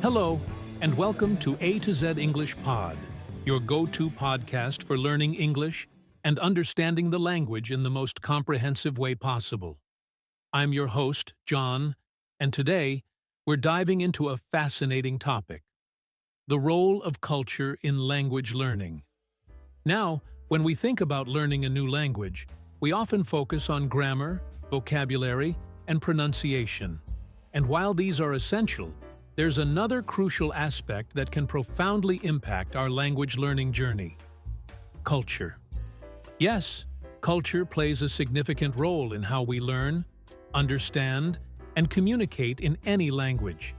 Hello, and welcome to A to Z English Pod, your go-to podcast for learning English and understanding the language in the most comprehensive way possible. I'm your host, John, and today we're diving into a fascinating topic: the role of culture in language learning. Now, when we think about learning a new language, we often focus on grammar, vocabulary, and pronunciation. And while these are essential, there's another crucial aspect that can profoundly impact our language learning journey: culture. Yes, culture plays a significant role in how we learn, understand, and communicate in any language.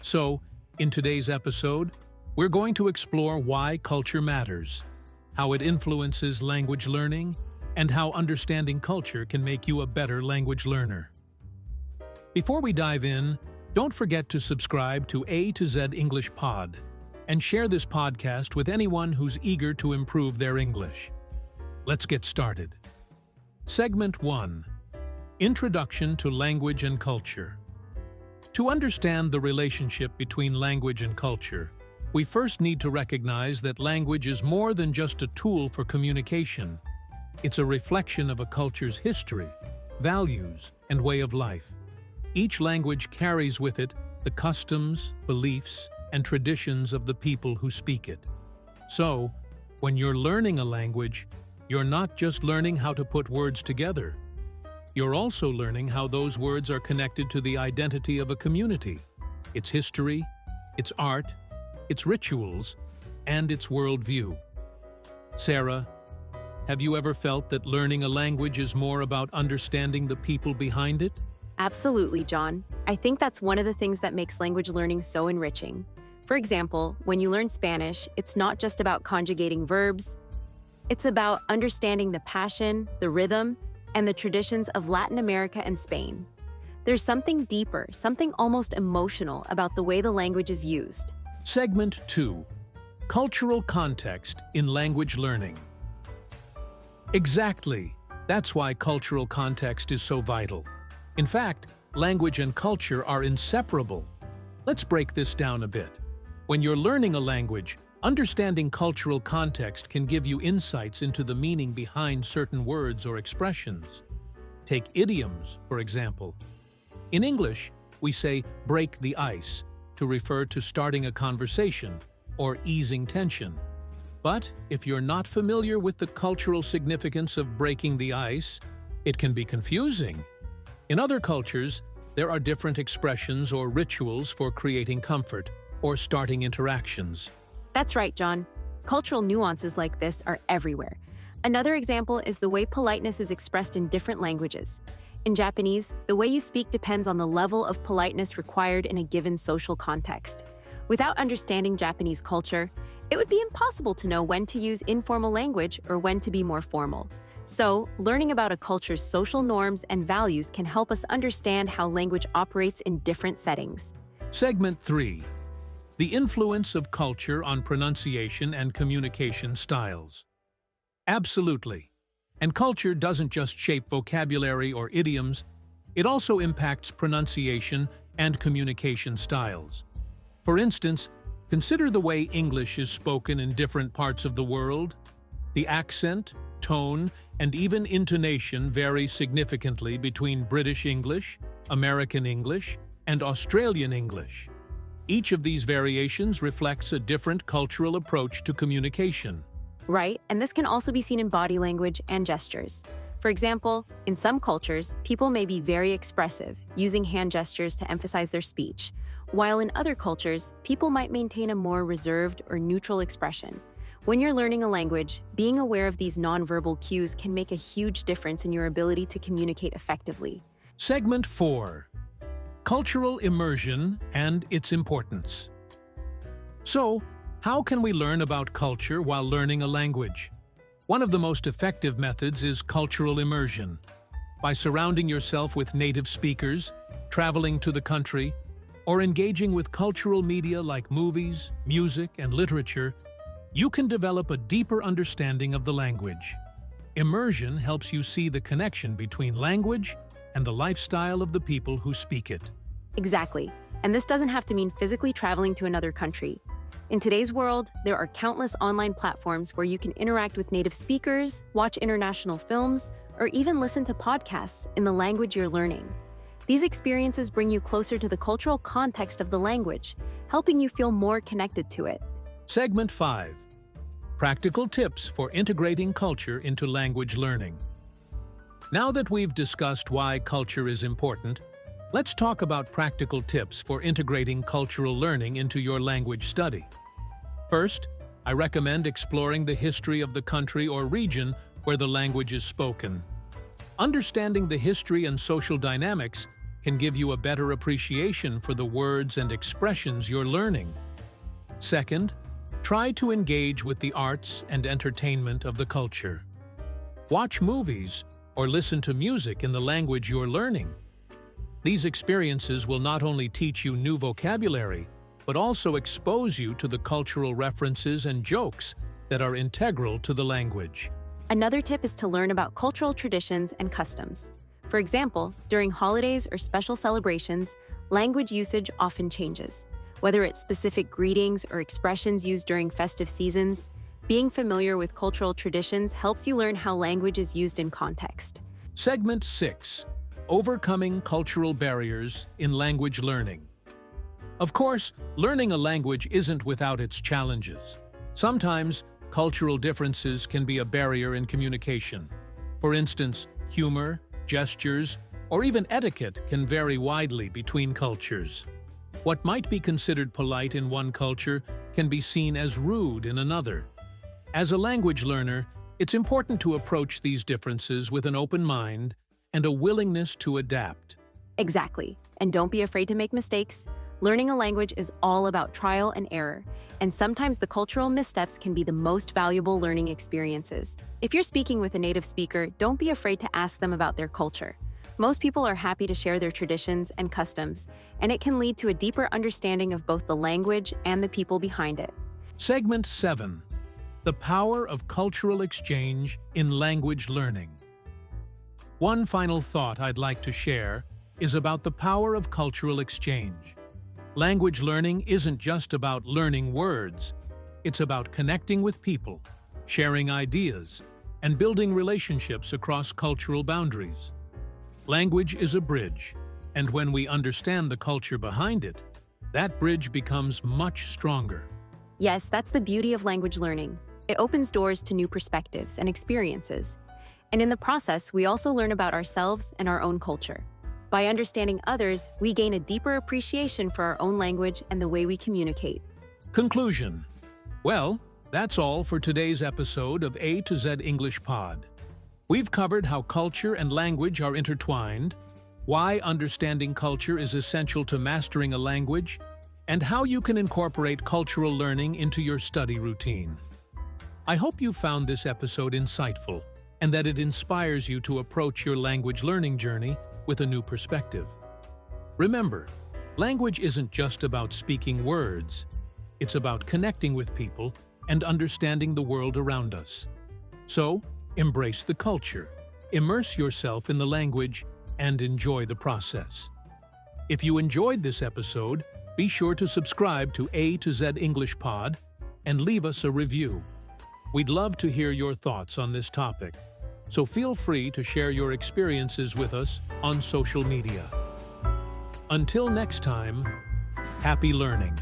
So, in today's episode, we're going to explore why culture matters, how it influences language learning, and how understanding culture can make you a better language learner. Before we dive in, don't forget to subscribe to A to Z English Pod and share this podcast with anyone who's eager to improve their English. Let's get started. Segment 1: Introduction to Language and Culture. To understand the relationship between language and culture, we first need to recognize that language is more than just a tool for communication. It's a reflection of a culture's history, values, and way of life. Each language carries with it the customs, beliefs, and traditions of the people who speak it. So, when you're learning a language, you're not just learning how to put words together. You're also learning how those words are connected to the identity of a community, its history, its art, its rituals, and its worldview. Sarah, have you ever felt that learning a language is more about understanding the people behind it? Absolutely, John. I think that's one of the things that makes language learning so enriching. For example, when you learn Spanish, it's not just about conjugating verbs. It's about understanding the passion, the rhythm, and the traditions of Latin America and Spain. There's something deeper, something almost emotional about the way the language is used. Segment 2: Cultural Context in Language Learning. Exactly. That's why cultural context is so vital. In fact, language and culture are inseparable. Let's break this down a bit. When you're learning a language, understanding cultural context can give you insights into the meaning behind certain words or expressions. Take idioms, for example. In English, we say break the ice to refer to starting a conversation or easing tension. But if you're not familiar with the cultural significance of breaking the ice, it can be confusing. In other cultures, there are different expressions or rituals for creating comfort or starting interactions. That's right, John. Cultural nuances like this are everywhere. Another example is the way politeness is expressed in different languages. In Japanese, the way you speak depends on the level of politeness required in a given social context. Without understanding Japanese culture, it would be impossible to know when to use informal language or when to be more formal. So, learning about a culture's social norms and values can help us understand how language operates in different settings. Segment 3: The Influence of Culture on Pronunciation and Communication Styles. Absolutely. And culture doesn't just shape vocabulary or idioms, it also impacts pronunciation and communication styles. For instance, consider the way English is spoken in different parts of the world. The accent, tone, and even intonation vary significantly between British English, American English, and Australian English. Each of these variations reflects a different cultural approach to communication. Right, and this can also be seen in body language and gestures. For example, in some cultures, people may be very expressive, using hand gestures to emphasize their speech, while in other cultures, people might maintain a more reserved or neutral expression. When you're learning a language, being aware of these nonverbal cues can make a huge difference in your ability to communicate effectively. Segment 4: Cultural Immersion and its Importance. So, how can we learn about culture while learning a language? One of the most effective methods is cultural immersion. By surrounding yourself with native speakers, traveling to the country, or engaging with cultural media like movies, music, and literature, you can develop a deeper understanding of the language. Immersion helps you see the connection between language and the lifestyle of the people who speak it. Exactly. And this doesn't have to mean physically traveling to another country. In today's world, there are countless online platforms where you can interact with native speakers, watch international films, or even listen to podcasts in the language you're learning. These experiences bring you closer to the cultural context of the language, helping you feel more connected to it. Segment 5. Practical tips for integrating culture into language learning. Now that we've discussed why culture is important, let's talk about practical tips for integrating cultural learning into your language study. First, I recommend exploring the history of the country or region where the language is spoken. Understanding the history and social dynamics can give you a better appreciation for the words and expressions you're learning. Second, try to engage with the arts and entertainment of the culture. Watch movies or listen to music in the language you're learning. These experiences will not only teach you new vocabulary, but also expose you to the cultural references and jokes that are integral to the language. Another tip is to learn about cultural traditions and customs. For example, during holidays or special celebrations, language usage often changes. Whether it's specific greetings or expressions used during festive seasons, being familiar with cultural traditions helps you learn how language is used in context. Segment 6. Overcoming cultural barriers in language learning. Of course, learning a language isn't without its challenges. Sometimes, cultural differences can be a barrier in communication. For instance, humor, gestures, or even etiquette can vary widely between cultures. What might be considered polite in one culture can be seen as rude in another. As a language learner, it's important to approach these differences with an open mind and a willingness to adapt. Exactly. And don't be afraid to make mistakes. Learning a language is all about trial and error, and sometimes the cultural missteps can be the most valuable learning experiences. If you're speaking with a native speaker, don't be afraid to ask them about their culture. Most people are happy to share their traditions and customs, and it can lead to a deeper understanding of both the language and the people behind it. Segment 7. The power of cultural exchange in language learning. One final thought I'd like to share is about the power of cultural exchange. Language learning isn't just about learning words. It's about connecting with people, sharing ideas, and building relationships across cultural boundaries. Language is a bridge, and when we understand the culture behind it, that bridge becomes much stronger. Yes, that's the beauty of language learning. It opens doors to new perspectives and experiences. And in the process, we also learn about ourselves and our own culture. By understanding others, we gain a deeper appreciation for our own language and the way we communicate. Conclusion. Well, that's all for today's episode of A to Z English Pod. We've covered how culture and language are intertwined, why understanding culture is essential to mastering a language, and how you can incorporate cultural learning into your study routine. I hope you found this episode insightful and that it inspires you to approach your language learning journey with a new perspective. Remember, language isn't just about speaking words. It's about connecting with people and understanding the world around us. So, embrace the culture, immerse yourself in the language, and enjoy the process. If you enjoyed this episode, be sure to subscribe to A to Z English Pod and leave us a review. We'd love to hear your thoughts on this topic, so feel free to share your experiences with us on social media. Until next time, happy learning!